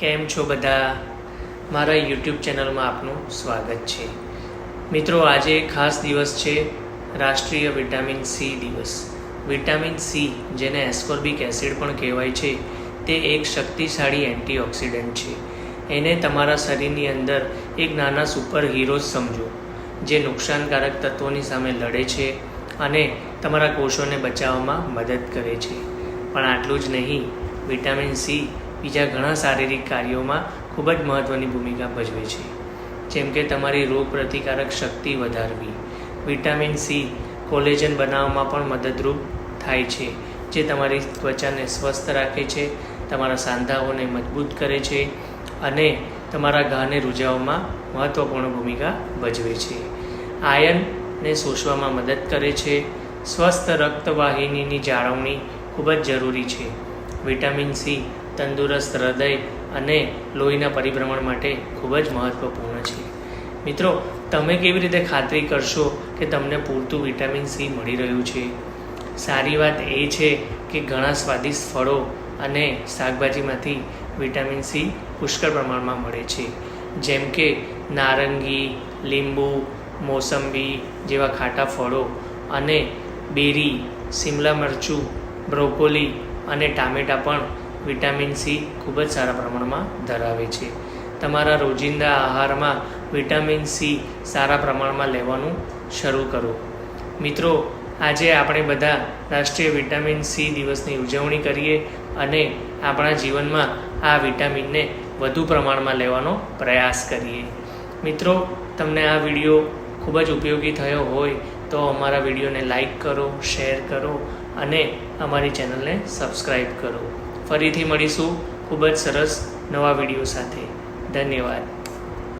કેમ છો બધા? મારા યુટ્યુબ ચેનલમાં આપનું સ્વાગત છે. મિત્રો, આજે ખાસ દિવસ છે, રાષ્ટ્રીય વિટામિન સી દિવસ. વિટામિન સી, જેને એસ્કોર્બિક એસિડ પણ કહેવાય છે, તે એક શક્તિશાળી એન્ટીઓક્સિડન્ટ છે. એને તમારા શરીરની અંદર એક નાના સુપર હીરોઝ સમજો, જે નુકસાનકારક તત્વોની સામે લડે છે અને તમારા કોષોને બચાવવામાં મદદ કરે છે. પણ આટલું જ નહીં, વિટામિન સી બીજા ઘણા શારીરિક કાર્યોમાં ખૂબ જ મહત્ત્વની ભૂમિકા ભજવે છે, જેમ કે તમારી રોગ પ્રતિકારક શક્તિ વધારવી. વિટામિન સી કોલેજન બનાવવામાં પણ મદદરૂપ થાય છે, જે તમારી ત્વચાને સ્વસ્થ રાખે છે, તમારા સાંધાઓને મજબૂત કરે છે અને તમારા ઘાને રૂઝાવવામાં મહત્ત્વપૂર્ણ ભૂમિકા ભજવે છે. આયર્નને શોષવામાં મદદ કરે છે. સ્વસ્થ રક્તવાહિનીની જાળવણી ખૂબ જ જરૂરી છે. વિટામિન સી તંદુરસ્ત હૃદય અને લોહીના પરિભ્રમણ માટે ખૂબ જ મહત્ત્વપૂર્ણ છે. મિત્રો, તમે કેવી રીતે ખાતરી કરશો કે તમને પૂરતું વિટામિન સી મળી રહ્યું છે? સારી વાત એ છે કે ઘણા સ્વાદિષ્ટ ફળો અને શાકભાજીમાંથી વિટામિન સી પુષ્કળ પ્રમાણમાં મળે છે, જેમ કે નારંગી, લીંબુ, મોસંબી જેવા ખાટા ફળો અને બેરી, શિમલા મરચું, બ્રોકોલી અને ટામેટાં પણ વિટામિન સી ખૂબ જ સારા પ્રમાણમાં ધરાવે છે. તમારા રોજિંદા આહારમાં વિટામિન સી સારા પ્રમાણમાં લેવાનું શરૂ કરો. મિત્રો, આજે આપણે બધા રાષ્ટ્રીય વિટામિન સી દિવસની ઉજવણી કરીએ અને આપણા જીવનમાં આ વિટામિનને વધુ પ્રમાણમાં લેવાનો પ્રયાસ કરીએ. મિત્રો, તમને આ વિડીયો ખૂબ જ ઉપયોગી થયો હોય તો અમારા વિડીયોને લાઈક કરો, શેર કરો અને અમારી ચેનલને સબસ્ક્રાઈબ કરો. ફરીથી મળીશું ખૂબ જ સરસ નવા વિડીયો સાથે. ધન્યવાદ.